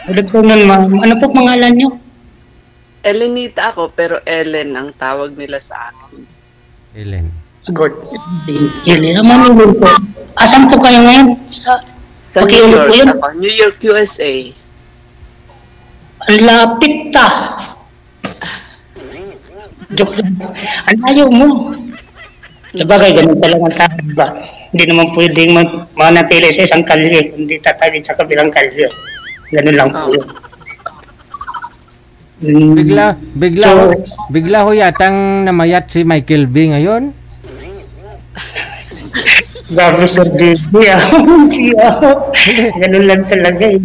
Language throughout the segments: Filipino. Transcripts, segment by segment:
Ulit po nun, ma'am. Ano po pangalan nyo? Elenita ako, pero Ellen ang tawag nila sa akin. Ellen. Good. Yun, ma'am, yun po. Asan po kayo ngayon? Sa New Pakiulit York po yun? ako. New York, USA. Ang lapit ta. Joke lang. Ang ayaw mo. Sabagay, ganun talaga ang tao, ba? Hindi naman pwedeng manatili sa isang kalye, kundi tatagin sa kabilang kalye. Ganun lang po yun. Bigla ho yatang namayat si Michael B. ngayon. Grabe sa Disney, ganun lang talaga eh.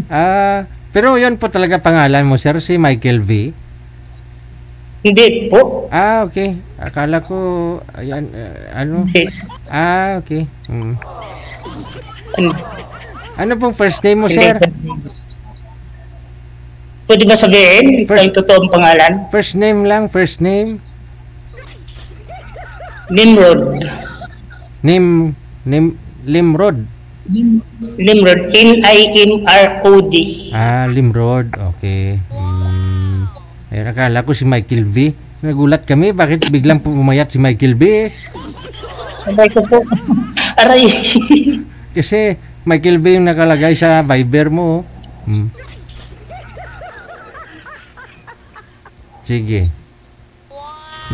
Pero yun po talaga pangalan mo, sir, si Michael V. Hindi po. Okay. Akala ko, ayan, ano? Hindi. Okay. Ano pong first name mo, sir? Pwede ba sabihin? Yung totoong pangalan? First name lang, first name. Nimrod. Limrod. Nimrod. Nimrod. Limrod. Okay. Ayun, akala ko si Michael V. Nagulat kami, bakit biglang pumayat si Michael V? Sabay ko po. Aray. Kasi Michael V yung nakalagay sa Viber mo. Sige.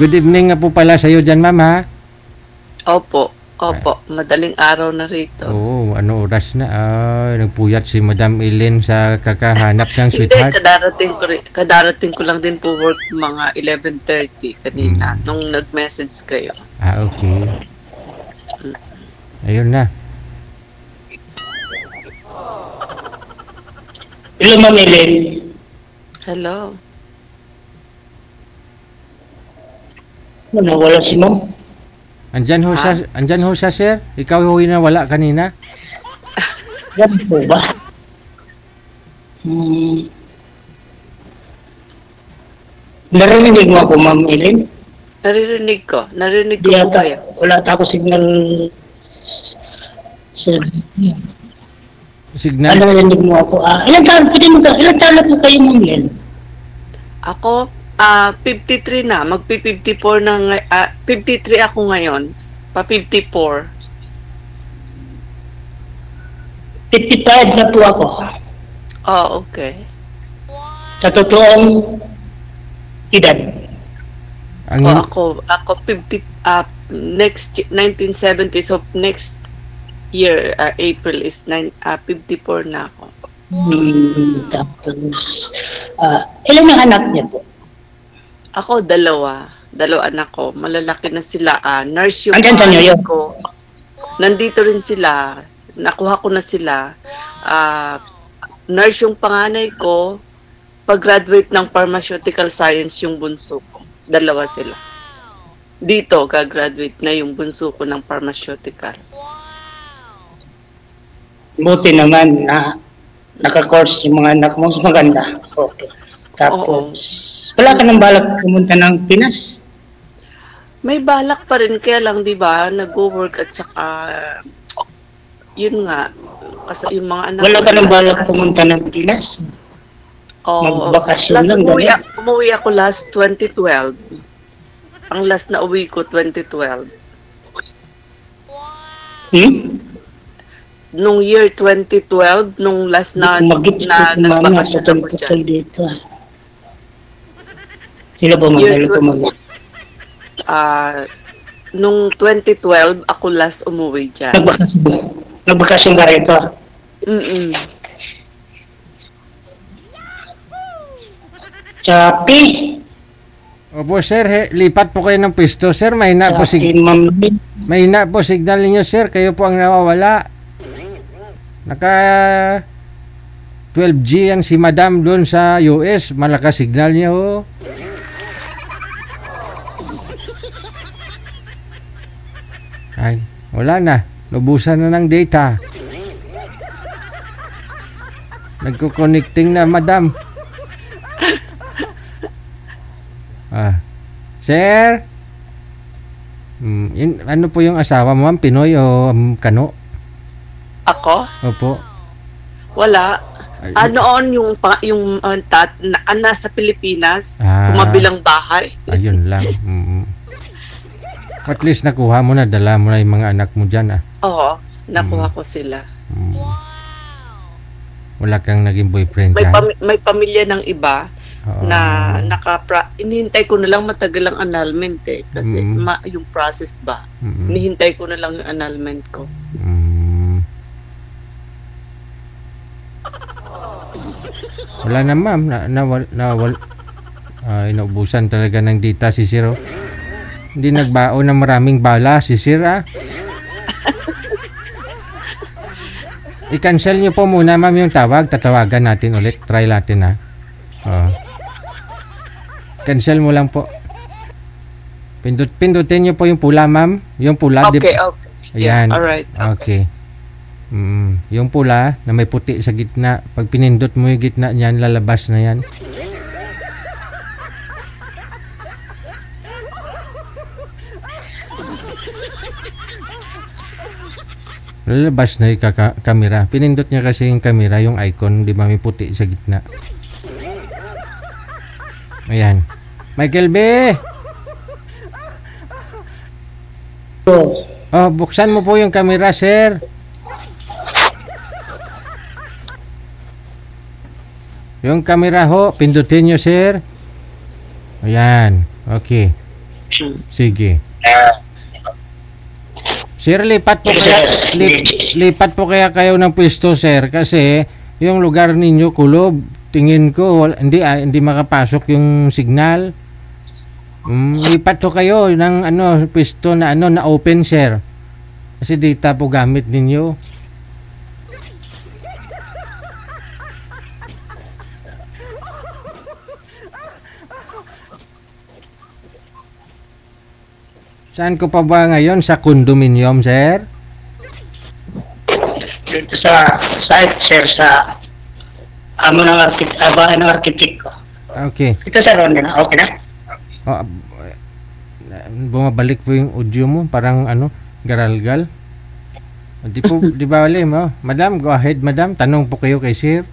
Good evening nga po pala sa iyo dyan, ma'am, ha? Opo. Madaling araw na rito. Ano oras na? Nagpuyat si Madam Ellen sa kakahanap ng sweetheart. Hindi, kadarating ko lang din po work mga 11:30 kanina nung nag-message kayo. Okay. Ayun na. Hello, Ma'am Ellen. Hello. Wala si Ma'am. Andyan ho siya, sir. Ikaw ho yung nawala kanina. Yan po ba? Narinig mo ako, Ma'am Ellen? Narinig ko po kayo. Wala ako signal. Signal? Ano narinig mo ako? Ilan taon na po kayo, Ma'am Ellen? Ako, 53 na. Magpi-54 na. 53 ako ngayon. Pa-54. 55 na po ako. Okay. Sa totoong edad. Ako 50, next 1970, so next year, April is 54 na ako. Tapos, ilan ang anak niya po? Ako, dalawa anak ko. Malalaki na sila. Nurse yung Andyan sa New York ko. Nandito rin sila. Nakuha ko na sila. Nurse yung panganay ko. Pag-graduate ng pharmaceutical science yung bunso ko. Dalawa sila. Dito, gagraduate na yung bunso ko ng pharmaceutical. Buti naman na naka-course yung mga anak mo. Maganda. Okay. Tapos, wala ka nang balak pumunta ng Pinas? May balak pa rin, kaya lang, di ba, nag-work at saka, yun nga, kasi yung mga anak... Wala ka nang balak pumunta ng Pinas? Magbakasyon lang, umuwi ako last 2012. Ang last na uwi ko, 2012. Nung year 2012, nung last na nagbakasyon ako dyan. Sila ba nung 2012, ako last umuwi dyan. Nagbakasyon ka rito? Chapi! Opo, sir. Lipat po kayo ng pwesto, sir. Mahina po signal ninyo, sir. Kayo po ang nawawala. Naka 12G ang si Madam doon sa US. Malakas signal niya, oh. Ay, wala na. Lubusan na ng data. Nagko-connecting na, Madam. Sir? Ano po yung asawa mo, ma'am? Pinoy o Kano? Ako? Opo. Wala. Ay, Noon yung nasa Pilipinas, Ah. kumabilang bahay. ayun lang. At least nakuha mo na, dala mo na yung mga anak mo dyan ah. Oo, nakuha ko sila. Mm. Wala kang naging boyfriend May, ka? may pamilya ng iba Oo. na inihintay ko na lang matagal ang annulment eh. Kasi yung process ba, Mm. inihintay ko na lang yung annulment ko. Mm. Wala na ma'am, inaubusan talaga ng data si Sir. Oh. Hindi nagbaon ng maraming bala si Sir ah. I-cancel nyo po muna ma'am yung tawag, tatawagan natin ulit, try natin ha. Oh. Cancel mo lang po. Pindutin nyo po yung pula ma'am, yung pula. Okay. Ayan. Alright. Okay. Yung pula na may puti sa gitna, pag pinindot mo yung gitna niyan, lalabas na yan. Lalabas na yung kamera. Pinindot niya kasi yung kamera, yung icon, di ba may puti sa gitna. Ayan. Michael B! Oh, buksan mo po yung kamera, sir. Yung kamera ho, pindutin nyo, sir. Ayan. Okay. Sige. Sir, lipat po kaya kayo ng pwesto, sir, kasi yung lugar ninyo kulob, tingin ko hindi makapasok yung signal. Lipat po kayo ng pwesto na na open, sir. Kasi data po gamit ninyo. Saan ko pa ba ngayon? Sa condominium, sir? Dito sa site, sir, sa amo ng bahay ng arkitek ko. Okay. Ito, sir, okay na? Oh, bumabalik po yung audio mo, parang garalgal. Di ba wala mo? Madam, go ahead, madam. Tanong po kayo kay sir.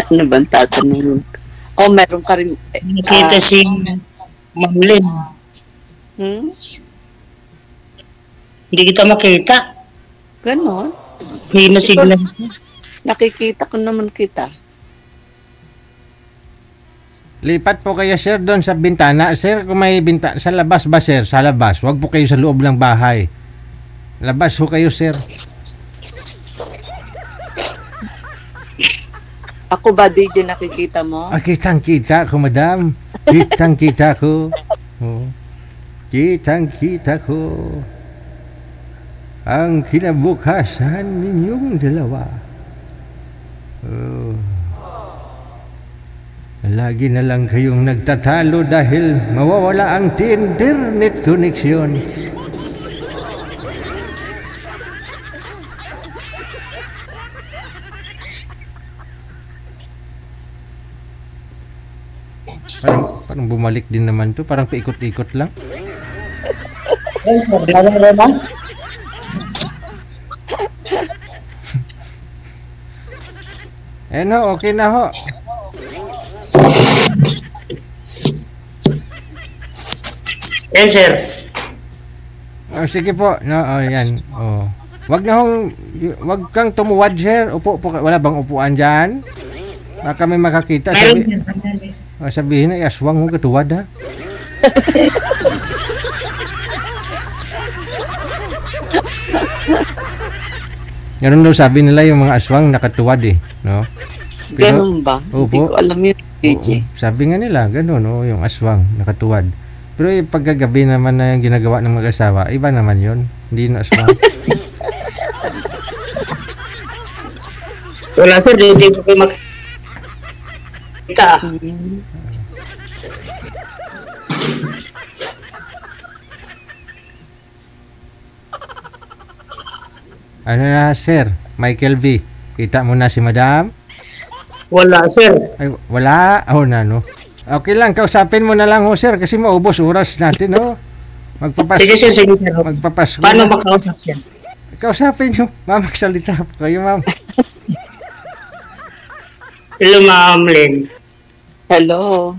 Ano bang tatanungin? Oh, meron ka rin. Nakita si Ma'am Lynn. Hindi kita makita. Ganon. Hindi na signal. Nakikita ko naman kita. Lipat po kayo, sir, doon sa bintana. Sir, kung may bintana, sa labas ba, sir? Sa labas. Huwag po kayo sa loob ng bahay. Labas po kayo, sir. Ako ba, DJ, nakikita mo? Kitang-kita ko, madam. Kitang-kita ko. Oh. Kitang-kita ko. Ang kinabukasan ninyong dalawa. Oh. Lagi na lang kayong nagtatalo dahil mawawala ang internet connection. Parang bumalik din naman to. Parang paikot-ikot lang. Okay na ho. Yes, sir. Sige po. Yan. Wag kang tumuwad, sir. Upo po. Wala bang upuan dyan? Baka may makakita. Sabihin na, aswang mo katuwad, ha? Ganun daw sabi nila yung mga aswang nakatuwad eh, no? Ganun ba? Opo. Hindi ko alam yun, DJ. Sabi nga nila, ganun, yung aswang nakatuwad. Pero yung pagkagabi naman na yung ginagawa ng mag-asawa, iba naman yun. Hindi na aswang. Wala, sir. Hindi ko kayo makita. Ano na, sir? Michael V. Kita mo na si madam? Wala, sir. Ay, wala. No. Okay lang, kausapin mo na lang ho, sir, kasi maubos oras natin, ho. Sige, sir. Magpapasko. Paano makausap yan? Kausapin nyo. Ma'am, magsalita po kayo, ma'am. Hello, Ma'am Lynn. Hello.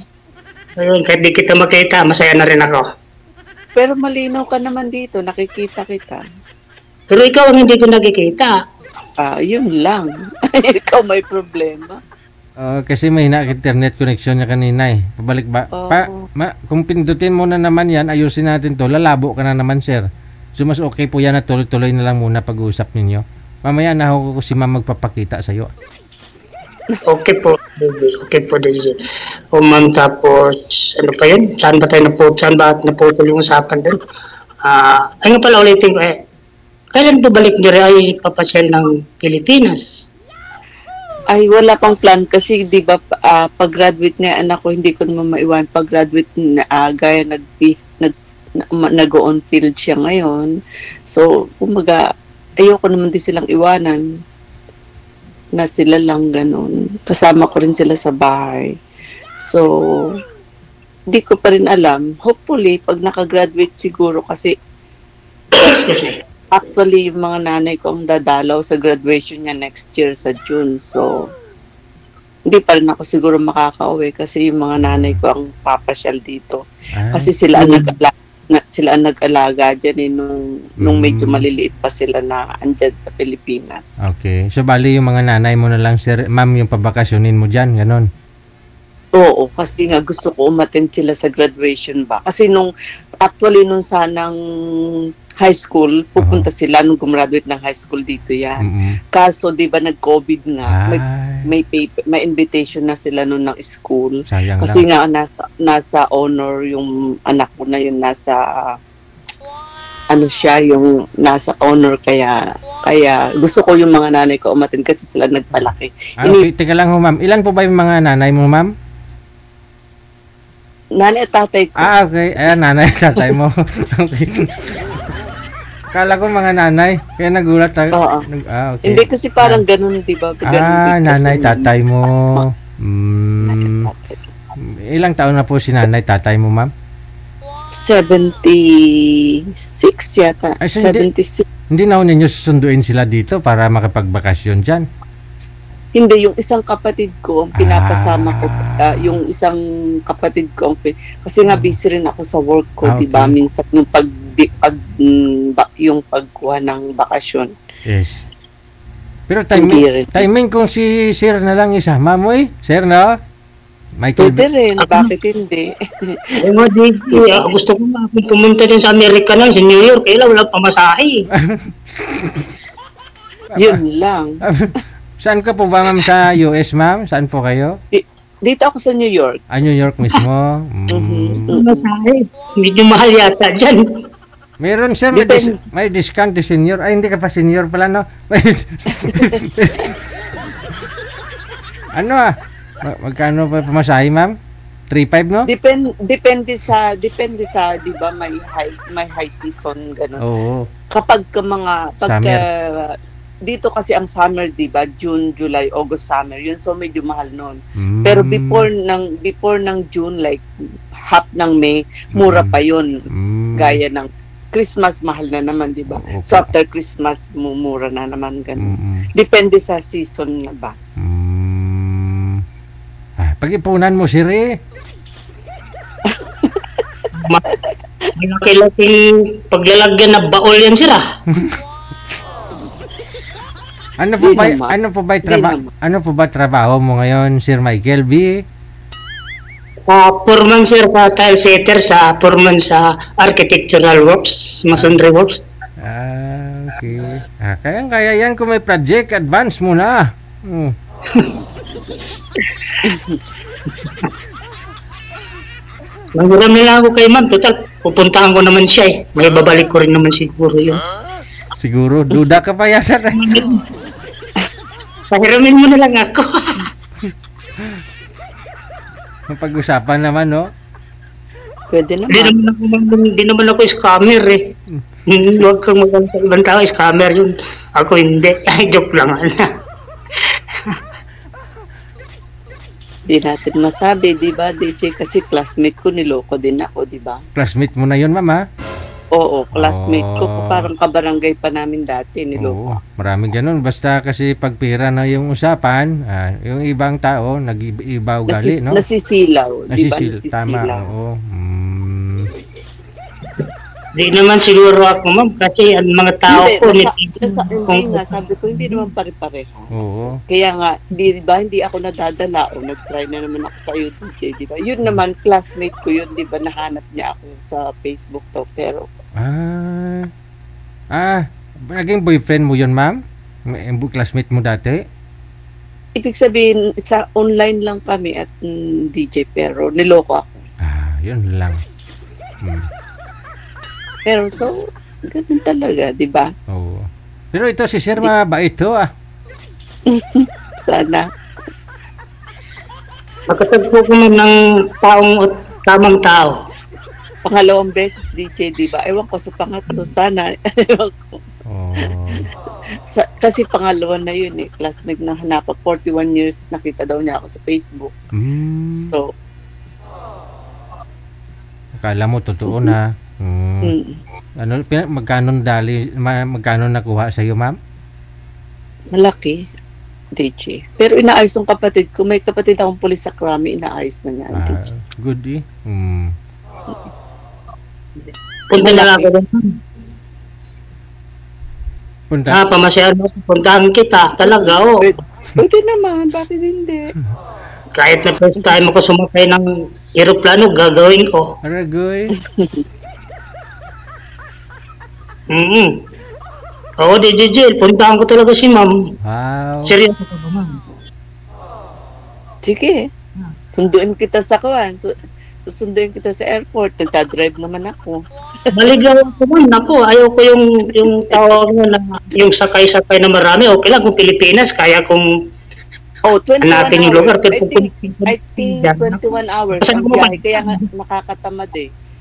Ayun, kahit di kita makita, masaya na rin ako. Pero malinaw ka naman dito, nakikita kita. Pero ikaw ang hindi ko nakikita. Yun lang. Ikaw may problema. Kasi may internet connection niya kanina eh. Pabalik ba? Kung pindutin mo na naman yan, ayusin natin to. Lalabo ka na naman, sir. So mas okay po yan na tuloy-tuloy na lang muna pag-uusap ninyo. Mamaya na ako si ma'am magpapakita sa'yo. Okay po, Daisy. O ma'am, tapos, ano pa yun? Saan ba naputol yung usapan doon? Ay nga pala, ulitin ko kailan balik nyo rin ay papasyal ng Pilipinas? Ay, wala pang plan kasi, di ba, pag-graduate na anak ko, hindi ko naman maiwan. Pag-graduate na, gaya nag-on field siya ngayon. So, kumbaga, ayoko naman din silang iwanan na sila lang ganun. Kasama ko rin sila sa bahay. So, di ko pa rin alam. Hopefully, pag nakagraduate siguro kasi actually, yung mga nanay ko ang dadalaw sa graduation niya next year sa June. So, hindi pa rin ako siguro makakauwi kasi yung mga nanay ko ang papasyal dito. Kasi sila ang nag-alaga dyan nung medyo maliliit pa sila na andyan sa Pilipinas. Okay. So, bali yung mga nanay mo na lang, sir, ma'am, yung pabakasyonin mo dyan, ganon? Oo, kasi nga gusto ko umattend sila sa graduation ba. Kasi nung sanang high school, pupunta sila nung gumraduate ng high school dito yan. Kaso, di ba, nag-COVID nga, may invitation na sila noon ng school. Sayang kasi lang. nga, nasa honor yung anak ko na yun, nasa yung nasa honor, kaya gusto ko yung mga nanay ko umattend kasi sila nagpalaki. Okay, teka lang ho, ma'am. Ilan po ba yung mga nanay mo, ma'am? Nanay at tatay ko. Okay. Ayan, nanay at tatay mo. Okay. Kala ko mga nanay, kaya nagulat ako. Oo. Okay. Hindi kasi parang ganun, di ba? Nanay, tatay mo. Ilang taon na po si nanay, tatay mo, ma'am? 76 yata. Ay, 76. Hindi na ninyo susunduin sila dito para makapagbakasyon dyan? Hindi, yung isang kapatid ko ang pinapasama ko, yung isang kapatid ko kasi nga busy rin ako sa work ko, Okay. di ba? Minsan yung yung pagkuha ng bakasyon. Yes. Pero Hindi rin. timing kung si sir na lang isama mo sir, no? Michael Pwede rin, bakit hindi? Ay mo, Daisy, gusto ko pumunta din sa Amerika na, sa New York, wala pamasahe. Yun lang. Saan ka po ba, ma'am, sa US, ma'am? Saan po kayo? Dito ako sa New York. New York mismo? Pamasahe. Medyo mahal yata dyan. Meron, sir, may discount di senior. Ay, hindi ka pa senior pala, no? Magkano pa pamasahe, ma'am? 3.5, no? Depende sa, di ba, may high season, ganun. Oo. Kapag dito kasi ang summer, di ba, June, July, August, summer, yun, so medyo mahal noon. Pero before ng June, like half ng May, mura pa yun. Gaya ng Christmas, mahal na naman, di ba? Okay. So after Christmas, mura na naman, ganun. Depende sa season na ba. Pag-ipunan mo, Siri. Malaki-laking paglalagyan na baol yan sila. Ano po ba trabaho mo ngayon, Sir Michael B? Foreman sir sa tile setter, foreman sa architectural works, masonry works. Okay. Kaya yan kung may project, advance mo na. Marami lang ako kay ma'am, total, pupuntahan ko naman siya May babalik ko rin naman siguro yun. Siguro, duda ka pa yata. Pahiramin mo na lang ako. Mapag-usapan naman, no? Pwede naman. Hindi naman ako scammer Huwag kang maganda sa ibang tao, scammer yun. Ako hindi. Ay, joke lang. Di natin masabi, di ba, DJ? Kasi classmate ko, niloko din ako, di ba? Classmate mo na yun, mama? Oo, classmate ko po, Oh. parang kabarangay pa namin dati, niloko. Oo, maraming ganun. Basta kasi pag pera na yung usapan, yung ibang tao, nag-iba ugali, no? Nasisilaw, di ba? Tama, Nasisilaw. oo. Di naman siguro ako, ma'am, kasi ang mga tao Hindi, ko, hindi nga, sabi ko, hindi naman pare-pareho. Oo. Kaya nga, di ba, hindi ako nadadala o nag-try na naman ako sa DJ, di ba? Yun naman, classmate ko yun, di ba, nahanap niya ako sa Facebook to, pero Naging boyfriend mo yun, ma'am? Yung classmate mo dati? ibig sabihin, sa online lang kami at DJ, pero niloko ako. Yun lang. Pero so, ganun talaga, di ba? Oo. Pero ito si Sir, mabait to, Sana. Makatagpo ko ma'am ng tamang tao. Pangalawang beses DJ, di ba? Ewan ko sa pangatlo, sana. Ewan ko. Kasi pangalawa na yun classmate na hanapan, 41 years nakita daw niya ako sa Facebook. So, akala mo totoo na. Ano, magkano nakuha sa iyo, ma'am? malaki, DJ. Pero inaayos ng kapatid ko. May kapatid akong pulis sa Krami, inaayos na niya. DJ. Good Punta na lang ako doon. Punta. Pamasyal mo, puntahan kita. Talaga, Pwede naman, bakit hindi? Kahit na first time ako sumakay ng aeroplano, gagawin ko. Aragoy. Oo, DJ Jill, puntahan ko talaga si ma'am. Wow. Seryoso ka ba, ma'am? Sige. Sunduin kita sa kuwan. Susunduin kita sa airport. Nagdadrive naman ako. Maligaw ako, ma'am. Naku, ayaw ko yung tawag mo na yung sakay-sakay na marami. Okay lang kung Pilipinas, kaya kung 21 hanapin yung lugar. hours. I think 21 hours ang biyahe. Kaya nga nakakatamad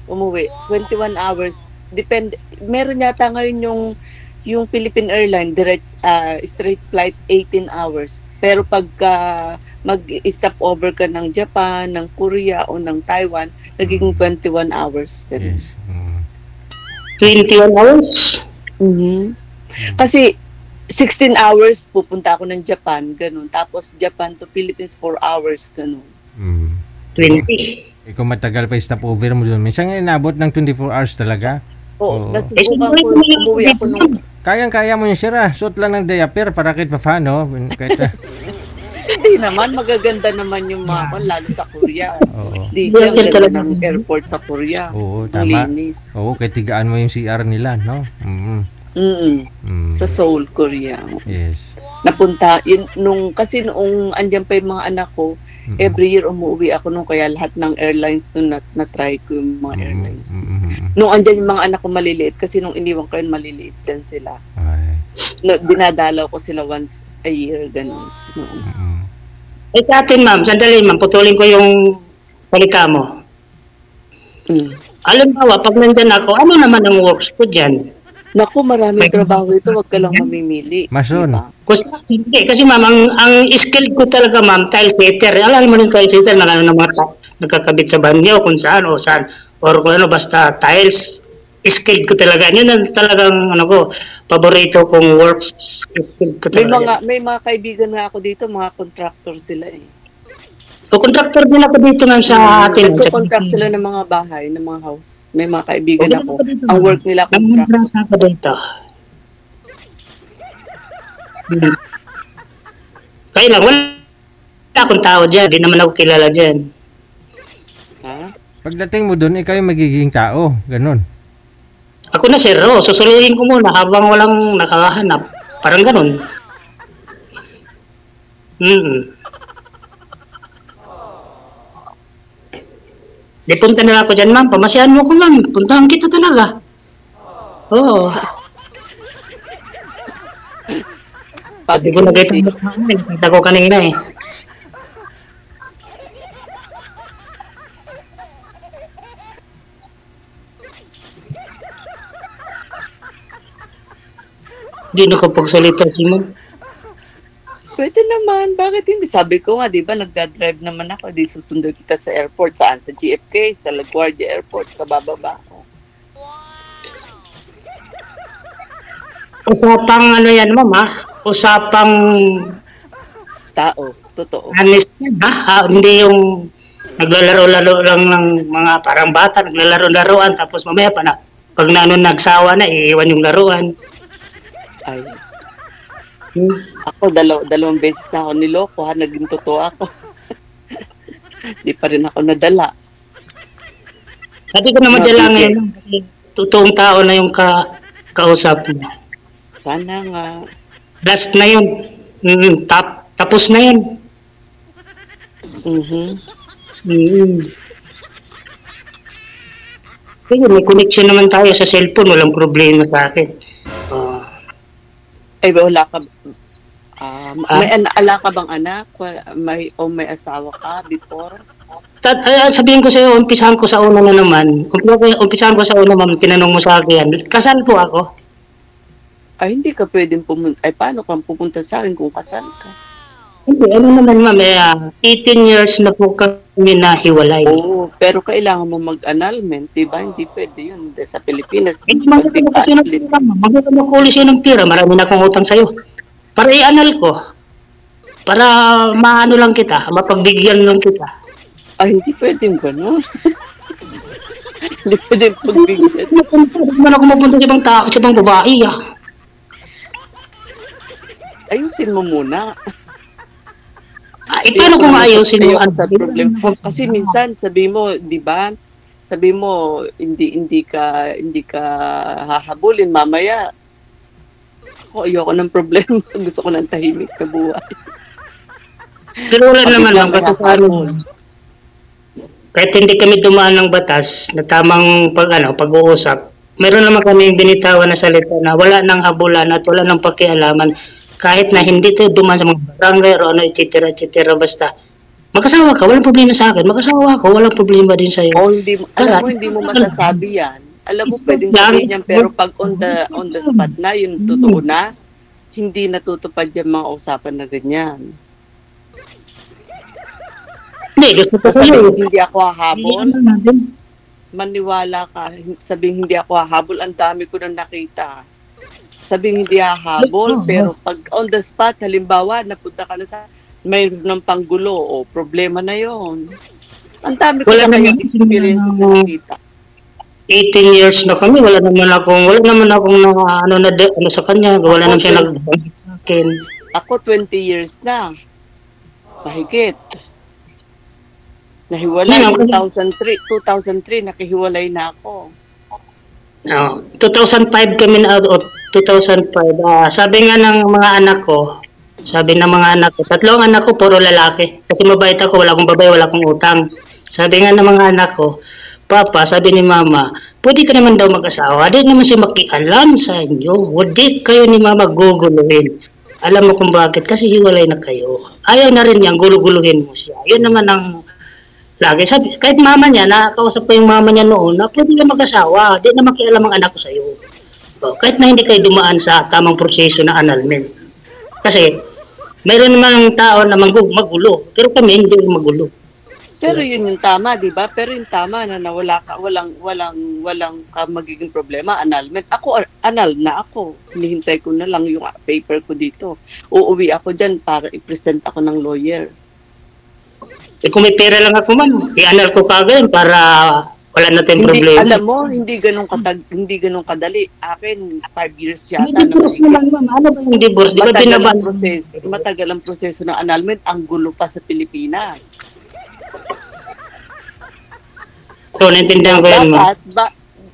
umuwi. 21 hours. Depende. Meron yata ngayon yung Philippine Airlines direct straight flight 18 hours. Pero pagka mag-stop over ka ng Japan, ng Korea o ng Taiwan, naging 21 hours. Yes. 21 hours? Kasi 16 hours pupunta ako ng Japan, ganun. Tapos Japan to Philippines 4 hours, ganun. 20. Kung matagal pa stop over mo doon, minsan nga inabot ng 24 hours talaga. Oo. Nasubukan ko, umuwi ako nung... Kayang-kaya mo yung sira. Suot lang ng diaper para kahit paano. Hindi naman, magaganda naman yung mga lalo sa Korea. Di Yes, ang talaga. ganda ng airport sa Korea. Oo, Ang tama. linis. Oo, kahit tigaan mo yung CR nila, no? Sa Seoul, Korea. Yes. Napunta, kasi noong andyan pa yung mga anak ko, every year umuwi ako nung kaya lahat ng airlines na-try ko yung mga airlines. Nung andyan yung mga anak ko maliliit, kasi nung iniwan ko yun maliliit dyan sila. Dinadalaw ko sila once a year, ganun. Sa atin, ma'am, sandali, ma'am, putulin ko yung salita mo. Halimbawa, pag nandyan ako, ano naman ang works ko dyan? Naku, maraming trabaho ito, wag ka lang mamimili. Mason. Diba? Kasi ma'am, ang skill ko talaga, ma'am, tile setter. Alam mo yung tile setter na ano mga nagkakabit sa banyo, kung saan o saan. Or kung ano, basta tiles. Skill ko talaga. Yun ang talagang, paborito kong works. Skill ko talaga. May mga kaibigan nga ako dito, mga contractor sila So, contractor din ako dito ma'am sa atin. Nagko-contract sila ng mga bahay, ng mga house. May mga kaibigan ako. Ang work nila contractor. Nag-contract ako dito. Kaya lang, wala akong tao dyan. Di naman ako kilala dyan. Pagdating mo doon, ikaw yung magiging tao. Ganon. Ako na sir, susuluhin ko muna habang walang nakahanap. Parang ganon. Di punta na ako dyan, ma'am. Pamasyahan mo ko, ma'am. Puntahan kita talaga. Oo. Pati ko nakita ko kanina Di nakapagsalita si ma'am. Pwede naman, bakit hindi? Sabi ko nga, di ba, nagdadrive naman ako, di susundo kita sa airport, saan? Sa GFK, sa LaGuardia Airport, kabababa ako. usapang ano yan, ma'am, ha? Usapang Tao, totoo. honest yan, ha? Hindi yung naglalaro-laro lang ng mga parang bata, naglalaro-laruan, tapos mamaya pa na, pag nagsawa na, iiwan yung laruan. Ay, Hmm. ako dalawang beses na ako niloko, ha, naging totoo ako. Di pa rin ako nadala. Sabi ko na madala Grabe. ngayon, kasi totoong tao na yung kausap mo. Sana nga. Last na yun. Tapos na yun. Mhm. Mm. Kaya may connection naman tayo sa cellphone, walang problema sa akin. Ay, wala ka. Ala ka bang anak? May asawa ka before? Sabihin ko sa'yo, umpisahan ko sa una na naman. Umpisahan ko sa una, ma'am, tinanong mo sa akin, kasal po ako. Ay, hindi ka pwedeng pumunta. Ay, paano kang pupunta sa akin kung kasal ka? Hindi, ano naman, ma'am, 18 years na po kami nahiwalay. Oo, pero kailangan mo mag-annulment, di ba? Hindi pwede yun. Sa Pilipinas, Hindi makukulis yun ng pira. Marami na akong utang sa'yo. Para i-anal ko. Para maano lang kita, mapagbigyan lang kita. Ay, hindi pwedeng gano'n. Hindi pwedeng pagbigyan. Hindi man ako mapunta sa ibang tao, sa ibang babae, Ayusin mo muna. paano kung ayusin mo? Ayoko sa problema. Kasi minsan, sabi mo, di ba? Sabi mo, hindi ka hahabulin mamaya. Ako, ayoko ng problema. Gusto ko ng tahimik na buhay. Pero wala naman lang, May kasi hahabol. kahit hindi kami dumaan ng batas na tamang pag-uusap, meron naman kami binitawan na salita na wala nang habulan at wala nang pakialaman kahit na hindi tayo dumaan sa mga barangay o ano, etc. Basta mag-asawa ka, walang problema sa akin. Mag-asawa ka, walang problema din sa'yo. O alam mo, hindi mo masasabi yan. Alam mo, pwedeng sabihin yan, pero pag on the spot na, yung totoo na, hindi natutupad yung mga usapan na ganyan. Hindi, gusto ko sa'yo. Sabihin, hindi ako hahabol. Maniwala ka, sabihin hindi ako hahabol, ang dami ko na nakita. Sabihin hindi hahabol, pero pag on the spot, halimbawa, napunta ka na sa mayroon ng panggulo o problema na yon. Ang dami ko Wala na kayong naman- experiences na nakita. 18 years na kami, wala naman akong ano sa kanya, wala naman siya Okay. sa akin. Ako 20 years na. Mahigit. Nahiwalay Ngayon, 2003 nakihiwalay na ako. 2005 kami na, o 2005, sabi nga ng mga anak ko, tatlong anak ko, puro lalaki. Kasi mabait ako, wala akong babae, wala akong utang. Sabi nga ng mga anak ko, Papa, sabi ni Mama, pwede ka naman daw mag-asawa, di naman siya makialam sa inyo. Hindi kayo ni Mama guguluhin. Alam mo kung bakit? Kasi hiwalay na kayo. Ayaw na rin niyang guluguluhin mo siya. Yun naman ang lagi. Sabi, kahit mama niya, nakausap ko yung mama niya noon, na pwede ka mag-asawa, di na makialam ang anak ko sa'yo. Kahit na hindi kayo dumaan sa tamang proseso ng annulment. Kasi, mayroon naman ng tao na magulo, pero kami hindi magulo. Pero yun yung tama, di ba? Pero yung tama na nawala ka, walang ka magiging problema, annulment. Ako, annul na ako. Hinihintay ko na lang yung paper ko dito. Uuwi ako dyan para i-present ako ng lawyer. Kung may pera lang ako man, i-annul ko kagad para wala natin problema. Alam mo, hindi ganun kadali. Akin, 5 years yata na divorce naman, ma'am. Ano ba yung divorce? Di ba Matagal ang proseso ng annulment. Ang gulo pa sa Pilipinas. So, naintindihan ko yan, ma'am.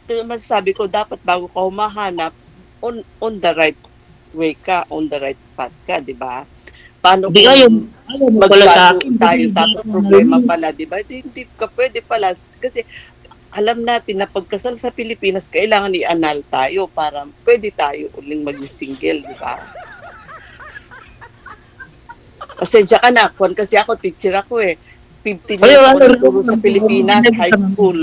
Masasabi ko, dapat bago ka humahanap, on the right way ka, on the right path ka, di ba? Paano Di ayaw mo pala sa akin. tayo, tapos problema pala, di ba? Hindi ka pwede pala, kasi alam natin na pagkasal sa Pilipinas, kailangan i-annul tayo para pwede tayo uling maging single, di ba? Pasensya ka na, kasi ako, teacher ako 15 years ako nagturo sa Pilipinas, high school,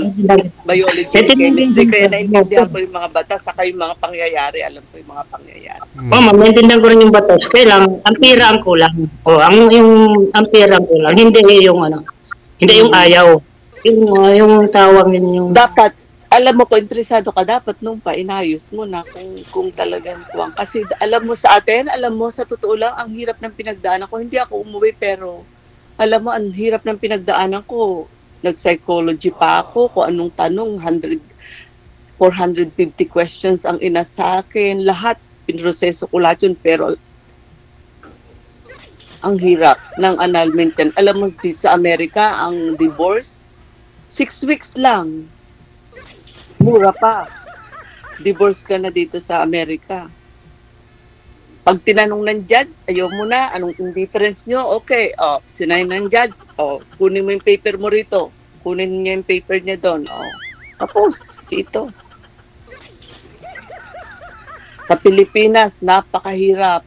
biology, chemistry, kaya naintindihan ko yung mga batas, saka yung mga pangyayari, alam ko yung mga pangyayari. Ma'am, naintindihan ko rin yung batas. Kailang, ang pira ang kulang. Ang pira ang kulang. Hindi yung ayaw. Yung tawag yung... Dapat, alam mo, kung interesado ka, dapat nung pa inayos mo na kung talagang kuwang. Kasi alam mo sa atin, alam mo, sa totoo lang, ang hirap ng pinagdaanan ko. Hindi ako umuwi, pero alam mo, ang hirap ng pinagdaanan ko. Nag-psychology pa ako, kung anong tanong, 450 questions ang ina sa akin. Lahat, pinroseso ko lahat yun, pero ang hirap ng annulment yan. Alam mo, sa Amerika, ang divorce, 6 weeks lang. Mura pa. Divorce ka na dito sa Amerika. Pag tinanong ng judge, ayaw mo na, anong difference nyo? Okay, sinay ng judge, kunin mo yung paper mo rito. Kunin niya yung paper niya doon. Tapos, dito. Sa Pilipinas, napakahirap.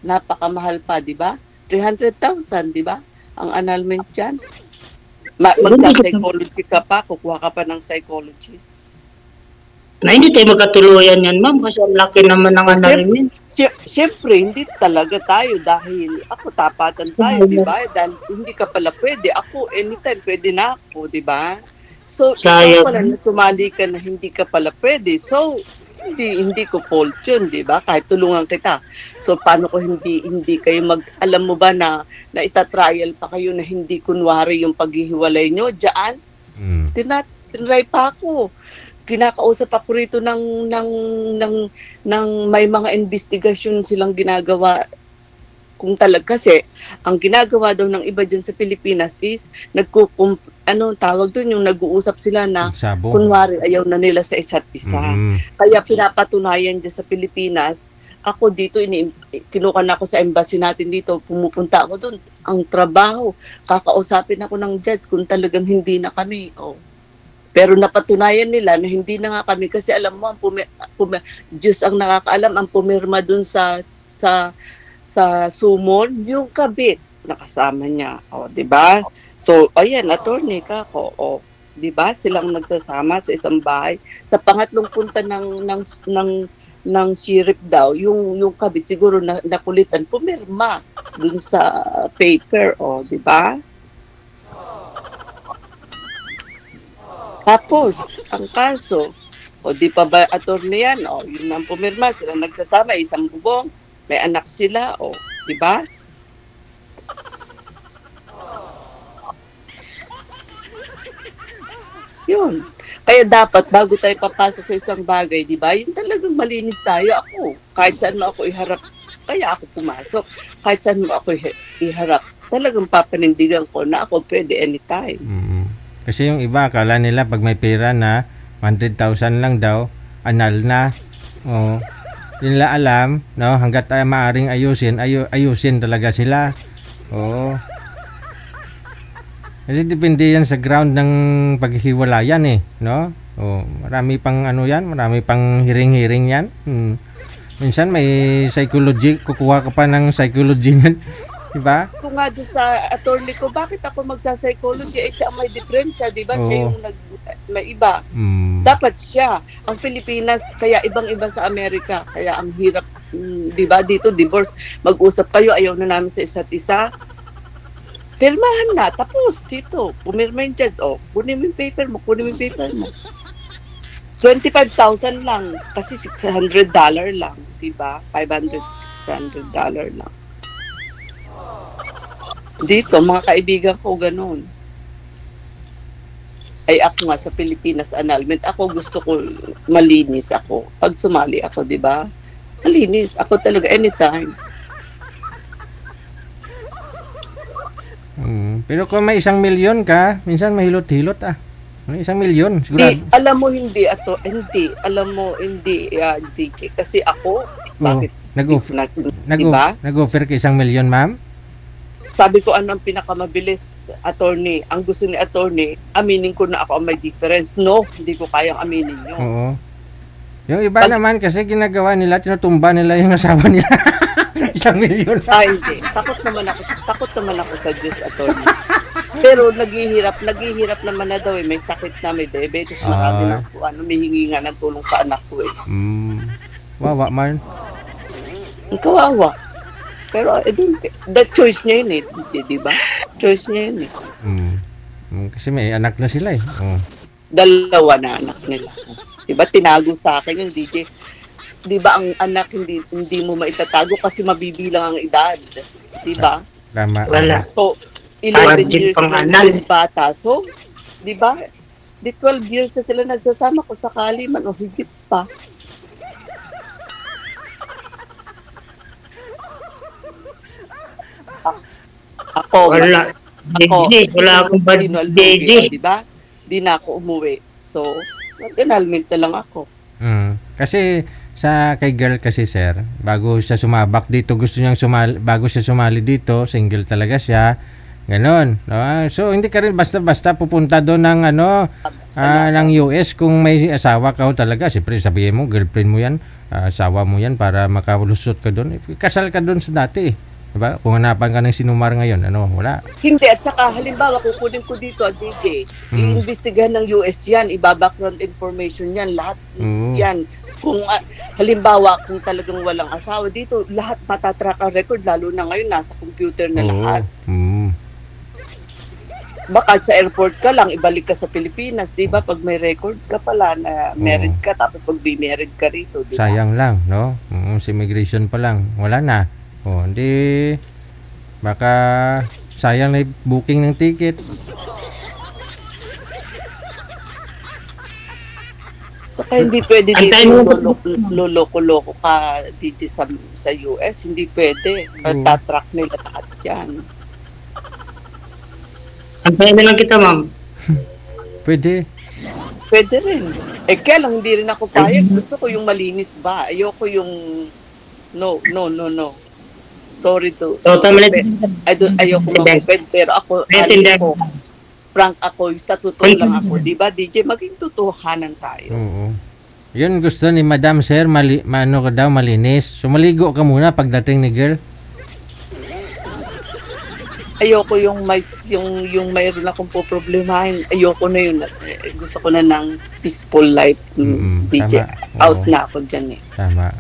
Napakamahal pa, di ba? 300,000, di ba? Ang annulment dyan. Magsa-psychology ka pa, kukuha ka pa ng psychologist. Na hindi tayo magkatuluyan yan, ma'am, kasi ang laki naman ng annulment. Siyempre, hindi talaga tayo dahil ako tapatan tayo, di ba? Dahil hindi ka pala pwede. Ako, anytime pwede na ako, di ba? So, ikaw pala na sumali ka na hindi ka pala pwede. So, hindi ko fault yun, di ba? Kahit tulungan kita. So, paano ko hindi kayo alam mo ba na itatrial pa kayo na hindi kunwari yung paghihiwalay nyo? Diyan, tinry pa ako. Kinakausap ako rito ng may mga investigasyon silang ginagawa kung kasi ang ginagawa daw ng iba dyan sa Pilipinas is tawag doon yung nag-uusap sila na kunwari ayaw na nila sa isa't isa. Kaya pinapatunayan dyan sa Pilipinas, ako dito kinuha na ako sa embassy natin dito, pumupunta ako doon. Ang trabaho, kakausapin ako ng judge kung talagang hindi na kami. Pero napatunayan nila na hindi na nga kami kasi alam mo, Diyos ang nakakaalam, ang pumirma dun sa sumon, yung kabit nakasama niya. Di ba? So, ayan, attorney ka ako. Di ba? Silang nagsasama sa isang bahay. Sa pangatlong punta ng sheriff daw, yung kabit siguro nakulitan, pumirma dun sa paper. Di ba? Tapos, ang kaso, di pa ba attorney yan? Yun ang pumirma, sila nagsasama, isang bubong, may anak sila, di ba? Yun. Kaya dapat, bago tayo papasok sa isang bagay, di ba? Yun talagang malinis tayo. Ako, kahit saan mo ako iharap, kaya ako pumasok. Kahit saan mo ako iharap, talagang papanindigan ko na ako pwede anytime. Kasi yung iba, akala nila pag may pera na 100,000 lang daw, anal na. Hindi nila alam, no? Hanggat maaring ayusin talaga sila. Kasi depende yan sa ground ng paghihiwalayan no? Marami pang marami pang hiring-hiring yan. Minsan may psychology, kukuha ka pa ng psychology yan. Diba? Kung nga doon sa attorney ko, bakit ako magsa-psychology? Siya may diferensya, diba? Siya yung may iba. Dapat siya. Ang Pilipinas, kaya ibang-iba sa Amerika. Kaya ang hirap, diba? Dito, divorce. Mag-usap kayo, ayaw na namin sa isa't isa. Pirmahan na, tapos dito. Pumirma yung judge. Kunin mo yung paper mo, kunin mo yung paper mo. 25,000 lang. Kasi $600 lang. Diba? $500, $600 lang. Dito, mga kaibigan ko ganun. Ay ako nga sa Pilipinas annulment. Ako gusto ko malinis ako. Pag sumali ako, di ba? Malinis. Ako talaga anytime. Pero kung may 1 milyon ka, minsan mahilot-hilot May 1 milyon, sigurado. Alam mo hindi. Alam mo hindi, DJ. Kasi ako, bakit? Nag-offer ka 1 milyon, ma'am? Sabi ko, ano ang pinakamabilis, attorney? Ang gusto ni attorney, aminin ko na ako ang may difference. No, hindi ko kayang aminin yun. Oo. Yung iba naman kasi ginagawa nila, tinutumba nila yung asawa nila. 1 milyon. Hindi. Takot naman ako sa Diyos, attorney. Pero naghihirap naman na daw may sakit na, may diabetes, marami na po, humihingi nga ng tulong sa anak ko Wawa man. Ang kawawa. Pero that choice niya yun di ba? Choice niya yun Kasi may anak na sila Dalawa na anak nila. Diba, tinago sa akin yung DJ. Diba, ang anak hindi mo maitatago kasi mabibilang ang edad. Diba? Tama. Wala. So, Parang 11 years pang na anal. yung bata. So, diba, di 12 years na sila nagsasama kung sakali man o higit pa. Ako, Wala. DJ, wala akong bad DJ. di ba? Di na ako umuwi. So, nag-annulment na lang ako. Kasi sa kay girl kasi sir, bago siya sumabak dito, gusto niyang bago siya sumali dito, single talaga siya. Ganon. No? So hindi ka rin basta-basta pupunta doon ng ng US kung may asawa ka talaga. Siyempre sabihin mo, girlfriend mo yan, asawa mo yan para makalusot ka doon. Kasal ka doon sa dati. Diba? Kung hanapan ka ng sinumar ngayon, wala. Hindi, at saka halimbawa kukunin ko dito ang DJ, iimbestigahan ng US yan, iba-background information yan, lahat yan. Kung halimbawa kung talagang walang asawa dito, lahat matatrack ang record, lalo na ngayon nasa computer na lahat. Baka sa airport ka lang, ibalik ka sa Pilipinas, di ba? Pag may record ka pala na married ka, tapos pag be-married ka rito, di ba? Sayang lang, no? Sa immigration pa lang, wala na. Hindi, baka sayang na booking ng ticket. Saka hindi pwede dito loloko-loko ka dito sa US, hindi pwede. Matatrack nila lahat yan. Antayin na lang kita, ma'am. Pwede. Pwede rin. Kaya lang hindi rin ako payag. Gusto ko yung malinis ba? Ayoko yung no. Sorry to. Ayoko mag-offend, pero ako, frank ako, sa totoo lang ako. Di ba, DJ? Maging totohanan tayo. Oo. Yun gusto ni Madam Sir, malinis. So, maligo ka muna pagdating ni girl. Ayoko yung mayroon akong poproblemahin. Ayoko na yun. Gusto ko na ng peaceful life, DJ. Tama. Out na ako dyan eh. Tama.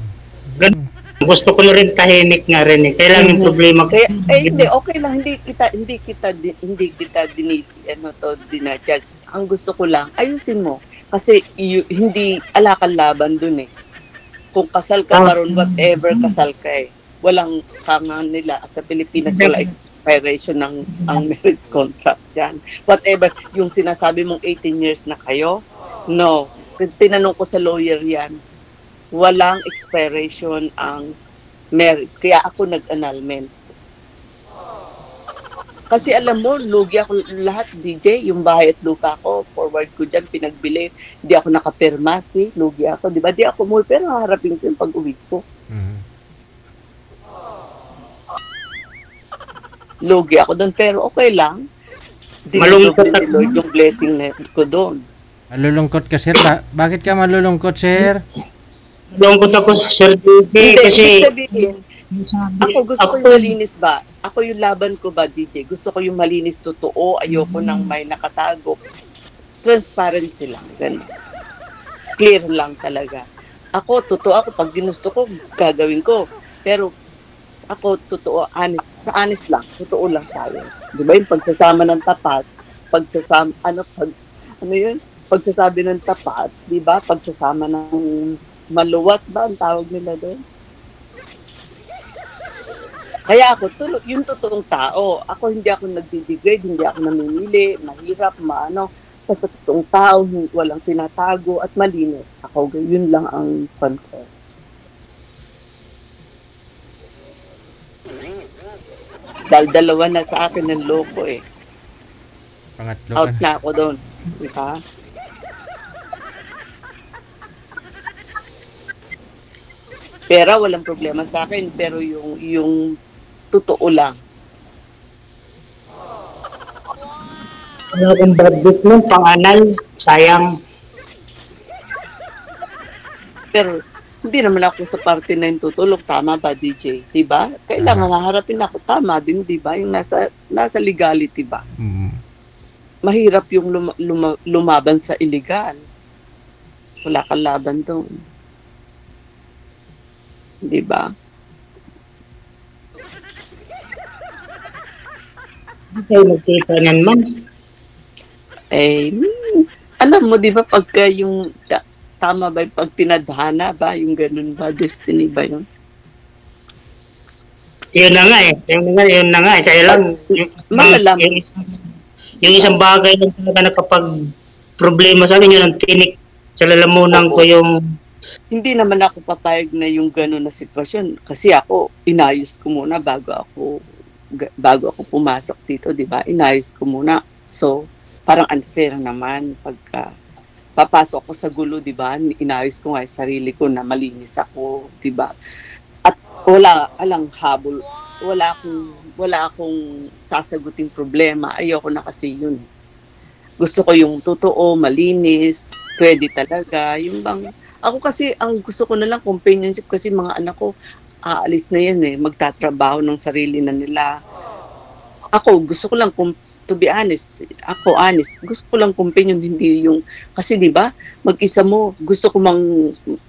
Gusto ko na rin tahimik nga rin eh. Kailan yung problema ko? Hindi, okay lang. Hindi kita dinajudge. Ang gusto ko lang, ayusin mo. Kasi hindi alakal laban dun eh. Kung kasal ka karon, whatever kasal ka eh. Walang kangan nila. Sa Pilipinas, wala expiration ng ang marriage contract yan. Whatever, yung sinasabi mong 18 years na kayo, no. Tinanong ko sa lawyer yan, walang expiration ang marriage. Kaya ako nag-annulment. Kasi alam mo, lugi ako lahat, DJ, yung bahay at lupa ko, forward ko dyan, pinagbili. Hindi ako nakapirma, lugi ako. Di ba? Di ako muli, pero harapin ko yung pag-uwi ko. Lugi ako doon, pero okay lang. Malungkot ni Lord yung blessing ko doon. Malulungkot ka, sir? Bakit ka malulungkot, sir? Malungkot ako, Sir DJ, kasi sabihin, ako gusto ko yung malinis ba? Ako yung laban ko ba, DJ? Gusto ko yung malinis, totoo. Ayoko nang may nakatago. Transparency lang. Ganun. Clear lang talaga. Ako, totoo ako. Pag ginusto ko, gagawin ko. Pero, ako, totoo, honest. Sa honest lang. Totoo lang tayo. Di ba yung pagsasama ng tapat? Pagsasabi ng tapat, di ba? Pagsasama ng maluwat ba ang tawag nila doon? Kaya ako, yung totoong tao, ako hindi ako nagdi-degrade, hindi ako namimili, mahirap, basta totoong tao, walang tinatago at malinis. Ako, yun lang ang fan ko. Dahil dalawa na sa akin ng loko eh. Pangatlo Out na ako doon. Diba? Pera, walang problema sa akin. Pero yung totoo lang. wala akong budget nun, pang-anal, sayang. Pero hindi naman ako sa parte na yung tutulog. Tama ba, DJ? Diba? Kailangan naharapin ako. Tama din, diba? Yung nasa legality ba? Mahirap yung lumaban sa illegal. Wala kang laban doon. Diba? Hindi kayo magkita niyan, ma'am. Alam alam mo, di ba, pagka yung, tama ba, pag tinadhana ba, yung ganun ba, destiny ba yun? Yun na nga eh. Yun na nga eh. Kaya lang, Malalam. yung isang bagay na talaga nakapag problema sa akin, yun ang tinik sa lalamunan ko yung hindi naman ako papayag na yung gano'n na sitwasyon kasi ako inayos ko muna bago ako pumasok dito, 'di ba? Inayos ko muna. So, parang unfair naman pagka papasok ako sa gulo, 'di ba? Inayos ko nga yung sarili ko na malinis ako, 'di ba? At alang habol, wala akong sasaguting problema. Ayoko na kasi yun. Gusto ko yung totoo, malinis, pwede talaga. Yung bang, ako kasi, ang gusto ko na lang companionship kasi mga anak ko, aalis na yan eh, magtatrabaho ng sarili na nila. Ako, gusto ko lang, to be honest, gusto ko lang companion, hindi yung, kasi di ba, mag-isa mo, gusto ko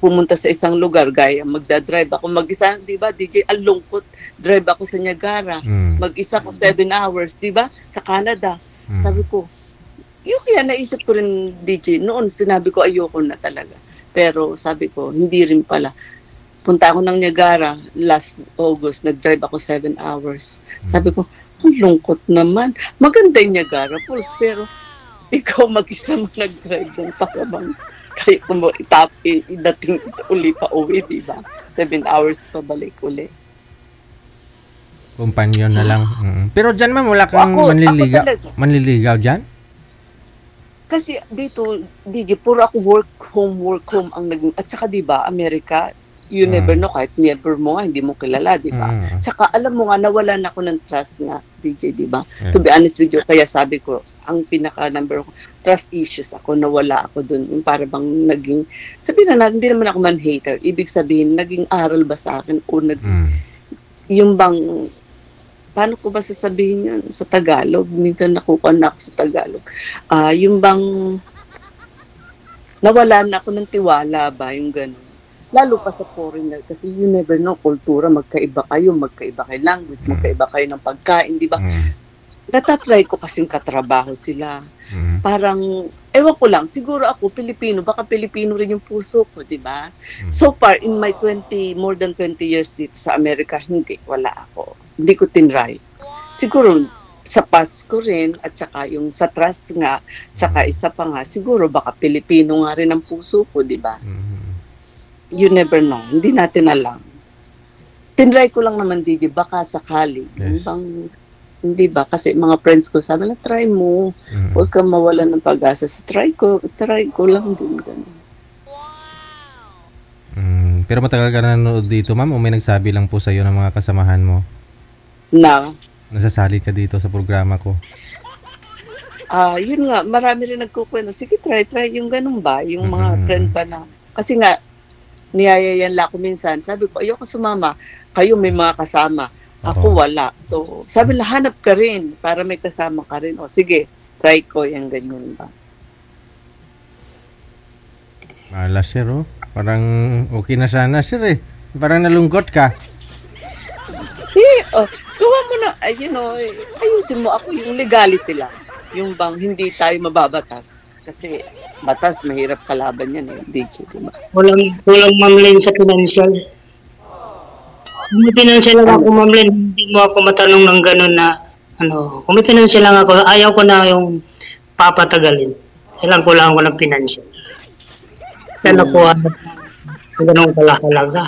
pumunta sa isang lugar, gaya magdadrive ako, mag-isa, di ba, DJ, ang lungkot, drive ako sa Niagara, mag-isa ko 7 hours, di ba, sa Canada. Sabi ko, yung kaya naisip ko rin, DJ, noon sinabi ko ayoko na talaga. Pero sabi ko, hindi rin pala. Punta ako ng Niagara last August, nag-drive ako 7 hours. Sabi ko, ang lungkot naman. Maganda yung Niagara Falls, pero ikaw mag-isa mo nag-drive doon para bang kayo kung idating uli pa uwi, di ba? 7 hours pa balik uli. Kumpanyon na lang. Pero dyan ma'am, wala kang manliligaw dyan? Kasi dito, DJ, puro ako work home ang naging, at saka diba, Amerika, you never know, kahit never mo nga, hindi mo kilala, diba? Tsaka alam mo nga, nawalan ako ng trust nga, DJ, diba? To be honest with you, kaya sabi ko, ang pinaka-number ko, trust issues ako, nawala ako dun, yung para bang naging, sabihin na natin, hindi naman ako man-hater, ibig sabihin, naging aral ba sa akin, o yung bang, paano ko ba sasabihin yan sa Tagalog? Minsan nakukuha na ako sa Tagalog. Yung bang nawala na ako ng tiwala ba, yung gano'n. Lalo pa sa foreigner, kasi you never know, kultura, magkaiba kayo language, magkaiba kayo ng pagkain, di ba? Natatry ko kasing katrabaho sila. Parang, ewan ko lang, siguro ako, Pilipino, baka Pilipino rin yung puso ko, di ba? So far, in my more than 20 years dito sa Amerika, wala ako. Hindi ko tinry. Siguro, sa past ko rin, at saka yung sa trust nga, saka isa pa nga, siguro baka Pilipino nga rin ang puso ko, di ba? You never know. Hindi natin alam. Tinry ko lang naman, DJ, baka sakali. Yes. Hindi ba? Kasi mga friends ko, sabi na, try mo. Huwag kang mawalan ng pag-asa. So, try ko lang din. Ganun. Pero matagal ka na nanonood dito, ma'am, o may nagsabi lang po sa iyo ng mga kasamahan mo? Nasasali ka dito sa programa ko. Yun nga, marami rin nagkukwento. Sige, try yung ganun ba? Yung mga friend pa na. Kasi nga, niyayayan lang ako minsan. Sabi ko, ayoko sumama. Kayo may mga kasama. Ako wala. So, sabi na, hanap ka rin para may kasama ka rin. O sige, try ko yung ganyan ba. Malas, sir, oh. Parang okay na sana, sir, eh. Parang nalungkot ka. Gawa mo na, ayusin mo ako yung legality lang. Yung bang hindi tayo mababatas. Kasi batas, mahirap kalaban yan, DJ, diba? Walang mamlin sa financial. Kung may financial lang ako, mamlin, hindi mo ako matanong ng gano'n na, kung may financial lang ako, ayaw ko na yung papatagalin. Kailangan ko lang ako ng financial. Kaya nakuha ng ganun kalahalaga.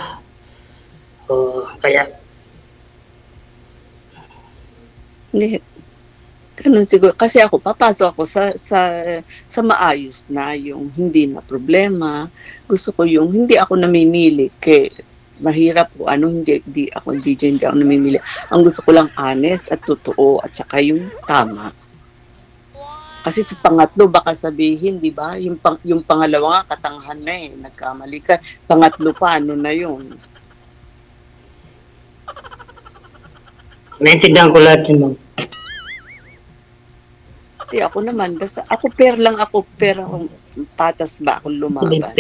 Kaya, hindi. Ganun siguro. Kasi ako, papasok ako sa maayos na yung hindi na problema. Gusto ko yung hindi ako namimili. Kaya mahirap po. Hindi ako namimili. Ang gusto ko lang honest at totoo at saka yung tama. Kasi sa pangatlo, baka sabihin, di ba? Yung pangalawa nga, katanghan na eh. Nagkamali ka. Pangatlo pa, na yun? naintindihan ko lahat yun, ma'am. Hindi, ako naman. Basta ako, pero patas ba akong lumaban?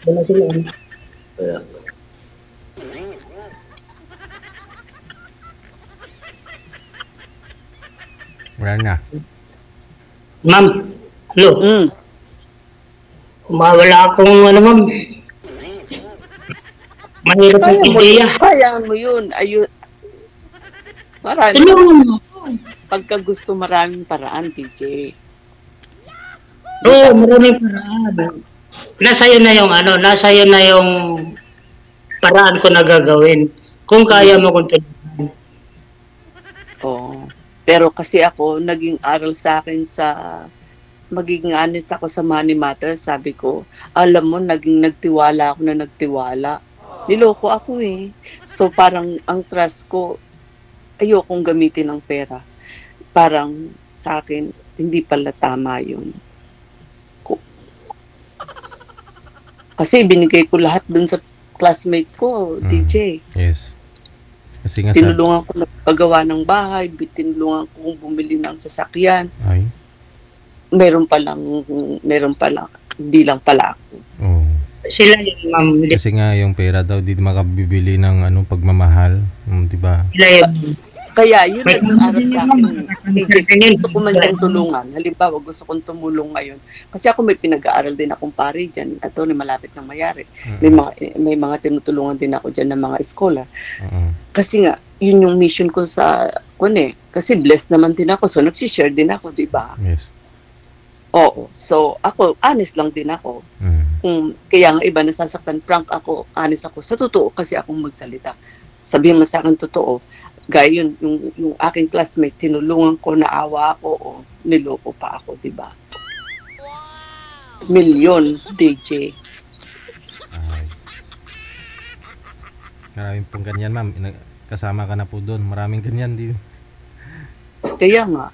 Wala sila, Wala na. Ma'am, hello. Mm. Wala akong ma'am. Mahirap ang ideya. Kaya mo yun. Ayun. Marami. Tulungan mo. Pagka gusto maraming paraan, DJ. Oo, maraming paraan. Nasa iyo na yung paraan ko na gagawin. Kung kaya mo kung tulungan. Oo. Pero kasi ako, naging aral sa akin sa magiging honest ako sa money matter. Sabi ko, alam mo, nagtiwala ako na nagtiwala. Niloko ako eh. So parang ang trust ko, ayokong gamitin ng pera. Parang sa akin, hindi pala tama yun. Kasi binigay ko lahat dun sa classmate ko, DJ. Yes. Kasi nga Tinulungan ko na paggawa ng bahay, tinulungan ko kung bumili ng sasakyan. Ay. Meron pa lang, hindi lang pala ako. Oh. Sila yun, ma'am. Kasi nga yung pera daw di makabibili ng pagmamahal, 'di ba? Sila yun. Kaya yun naging aral sa akin. Gusto ko man siyang tulungan. Halimbawa, gusto kong tumulong ngayon. Kasi ako may pinag-aaral din akong pare dyan. Ito ni malapit ng mayari. May mga tinutulungan din ako dyan ng mga eskola. Kasi nga, yun yung mission ko sa Kasi blessed naman din ako. So, nagsishare din ako, di ba? Yes. Oo. So, ako, honest lang din ako. Kaya nga iba nasasaktan, prank ako, honest ako. Sa totoo kasi akong magsalita. Sabihin mo sa akin totoo. Gaya yung aking classmate, tinulungan ko, naawa ako, o niloko pa ako, di ba? Wow! Milyon, DJ. Maraming pong ganyan, ma'am. Kasama ka na po doon. Maraming ganyan din. Kaya nga.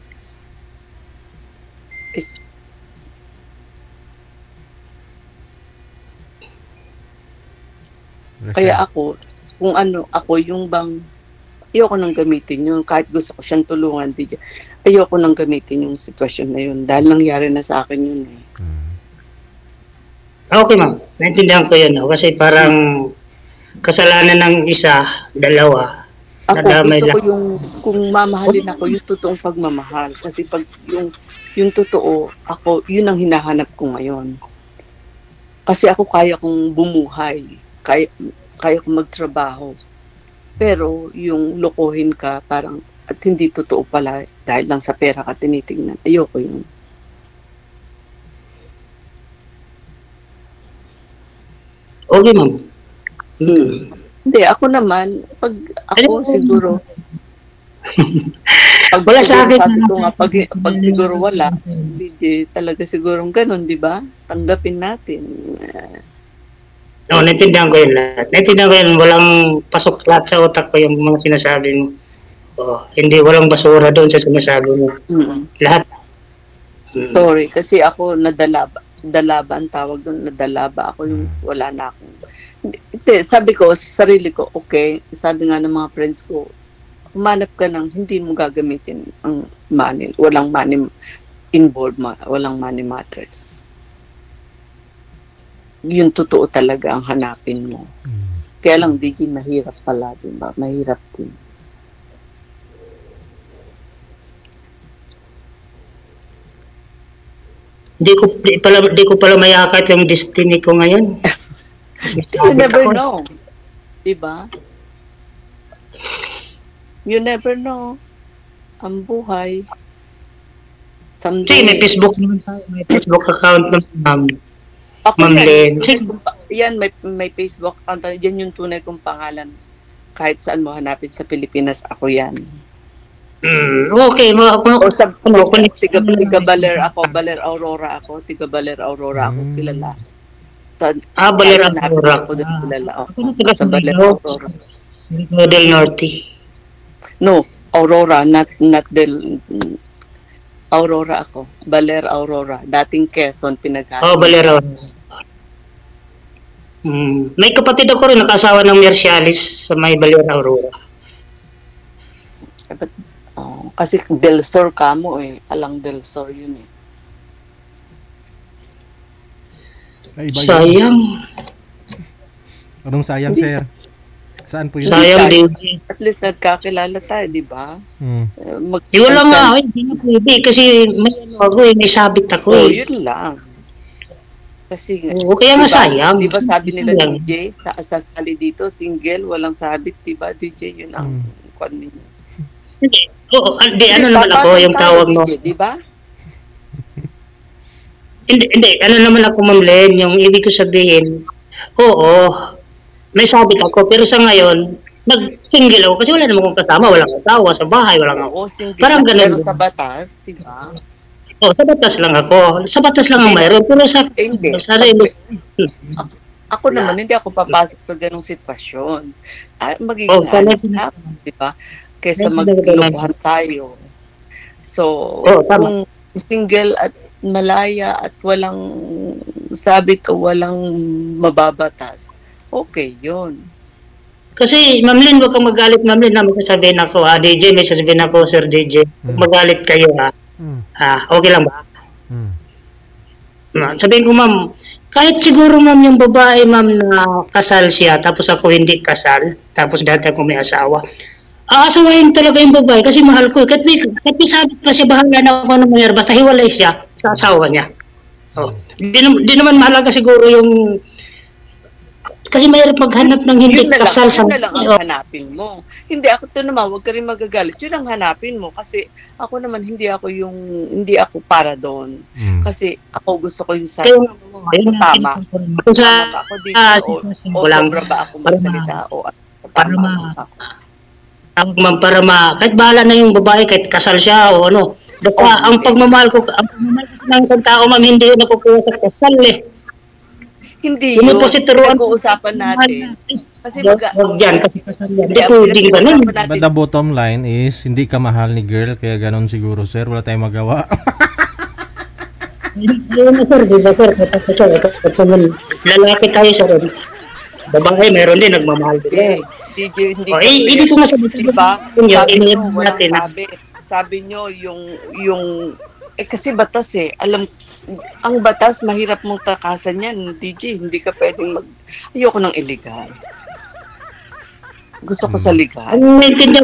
Kaya ako, kung ako yung bang ayoko nang gamitin yun. Kahit gusto ko siyang tulungan, ayoko nang gamitin yung sitwasyon na yun. Dahil nangyari na sa akin yun eh. Okay, ma'am. Naintindihan ko yun. Kasi parang kasalanan ng isa, dalawa. Ako gusto ko kung mamahalin ako, yung totoong pagmamahal. Kasi pag yung totoo, yun ang hinahanap ko ngayon. Kasi ako kaya kong bumuhay. Kaya kong magtrabaho. Pero yung lokohin ka parang at hindi totoo pala dahil lang sa pera ka tinitingnan. Ayoko yun. Okay, ma'am. Hindi, ako naman, pag ako siguro, pag wala sa akin. Sabi ko nga, pag siguro wala, DJ, talaga sigurong ganun, di ba? Tanggapin natin. No, naintindihan ko yun lahat. Naintindihan ko yun, walang pasok lahat sa utak ko yung mga sinasabi mo. Hindi, walang basura doon sa sinasabi mo. Lahat. Sorry, kasi ako nadalaba ang tawag doon, nadalaba ako yung wala na akong. Sabi ko, sa sarili ko, okay, sabi nga ng mga friends ko, humanap ka ng hindi mo gagamitin ang money, walang money involved, walang money matters. Yun totoo talaga ang hanapin mo. Kaya lang, di mahirap pala, diba? Mahirap din. Di ko pala mayakap yung destiny ko ngayon. You never know. Diba? You never know. Ang buhay. Someday. May Facebook naman tayo. May Facebook account ng ma'am. Ma'am Len. Yan, may Facebook account. Yan yung tunay kong pangalan. Kahit saan mo hanapin sa Pilipinas, ako yan. Okay. Tiga Baler ako. Baler Aurora ako. Tiga Baler Aurora ako. Kilala. Baler Aurora. Ako doon kilala. Sa Baler Aurora. Del Norte. No, Aurora. Not Del... Aurora ako. Baler Aurora. Dating Quezon, Pinaghahan. Baler Aurora. May kapatid ako rin nakasawa ng Mercialis sa may Baler Aurora. Kasi Del Sur kamo eh. Alang Del Sur yun eh. Sayang. Anong sayang, sir? Saan po yun? Sayang din. At least nagkakilala tayo, di ba? Wala nga, hindi na pwede. Kasi may may sabit ako. Yun lang. Kasi kaya nga sayang. Di ba sabi nila DJ, sa sali dito, single, walang sabit, di ba DJ? Yun ang convenience. Hindi. Ano naman ako yung tawag mo. Di ba? Hindi. Ano naman ako, Ma'am Len, yung ibig ko sabihin, may sabit ako, pero sa ngayon, nag-single ako kasi wala naman akong kasama, walang asawa sa bahay, walang ako. Single. Parang ganun. Pero sa batas, di ba? Sa batas lang ako. Sa batas lang ang mayroon. Pero sa sarili. Ako naman, hindi ako papasok sa ganong sitwasyon. Magiging honest na, di ba? Kaysa maglukuhan tayo. So, kung single at malaya at walang sabit o walang mababatas, okay yun. Kasi, Ma'am Lynn, huwag kang magalit, Ma'am Lynn, na magsasabihin ako, DJ, may sasabihin ako, Sir DJ, magalit kayo, okay lang ba? Sabihin ko, Ma'am, kahit siguro, Ma'am, yung babae, Ma'am, na kasal siya, tapos ako hindi kasal, tapos dati ako may asawa, aasawahin talaga yung babae kasi mahal ko. Kahit may sabit pa siya, bahala na ako ng mayroon, basta hiwalay siya sa asawa niya. Di naman mahalaga siguro yung kasi mahirap maghanap ng hindi kasal sa... Yun na lang ang hanapin mo. Hindi ako naman, huwag ka rin magagalit. Yun ang hanapin mo. Kasi ako naman, hindi ako para doon. Kasi ako gusto ko yung sa... tama. Tama ba ako dito? O sobra ba ako magsalita? Para kahit bahala na yung babae, kahit kasal siya o ano. Ang pagmamahal ko ng isang tao, Ma'am, hindi yun nakukuha sa kasal Hindi yun. Pinag-uusapan natin. Kasi hindi pwedeng ganun. But the bottom line is, hindi ka mahal ni girl, kaya ganun siguro, sir. Wala tayong magawa. Hindi na, sir. Diba, sir? Lalaki tayo, sir. Babae, meron din, nagmamahal din. DJ, hindi ko nga sabihin. Diba? Sabi nyo, yung kasi batas ang batas, mahirap mong takasan yan, DJ. Hindi ka pwedeng ayoko ng illegal. Gusto ko sa legal. Ang naintindihan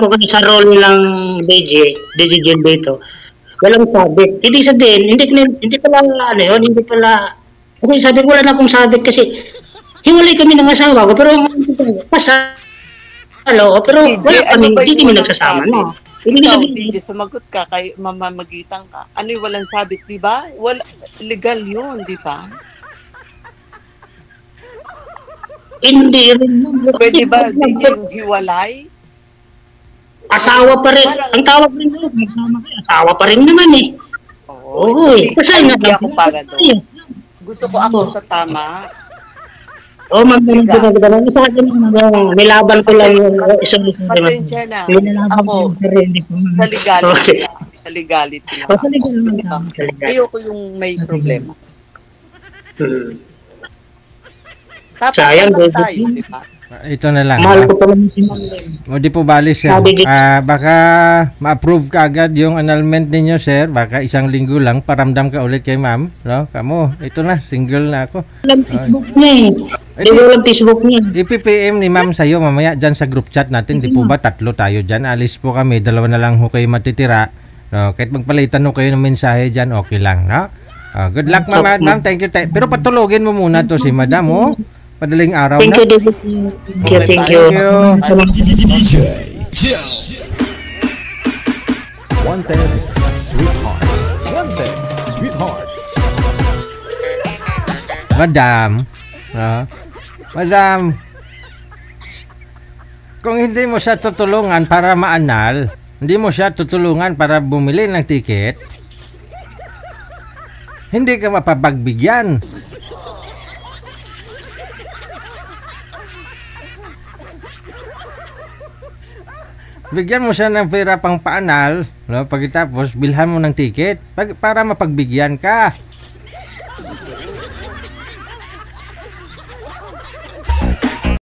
ko kasi sa role ng DJ Jill dito, walang sabit. Hindi sabihin, hindi pala kasi sabi ko wala na akong sabit kasi hiwalay kami ng asawa ko, pero pero wala kami, hindi kami nagsasama, no? Ikaw, DJ, sumagot ka, kay mamamagitan ka. Ano yung walang sabit, di ba? Legal yun, di ba? Hindi rin. Pwede ba, DJ, yung hiwalay? Asawa pa rin. Ang tawag rin mo, magsama kayo. Asawa pa rin naman kasi hindi ako para doon. Gusto ko ako sa tama. Magandang sa akin nilaban ko lang yung isang pasensya na. Ako, sa legality lang. Ayoko yung may problema. Tapos sayang, tayo, di ba? Ito na lang. Mahal ko pa naman si Ma'am. Di po bali, sir. Baka ma-approve ka agad yung annulment ninyo, sir. Baka isang linggo lang, paramdam ka ulit kay ma'am. No? Kamo, ito na, single na ako. Walang Facebook niya walang Facebook niya. I-PPM ni ma'am sa'yo mamaya dyan sa group chat natin. Di po ba tatlo tayo dyan? Alis po kami, dalawa na lang ho kayo matitira. No? Kahit magpalitan ho kayo ng mensahe dyan, okay lang. No? Good luck, ma'am. Thank you. Pero patulogin mo muna to si madam, Padaling araw Thank na. Thank you. DJ Jill. Wanted Sweetheart. Madam, kung hindi mo siya tutulungan para maanal, hindi mo siya tutulungan para bumili ng tiket, hindi ka mapapagbigyan. Bigyan mo siya ng pera pang paanal, no? Pagkatapos bilhan mo ng ticket para mapagbigyan ka.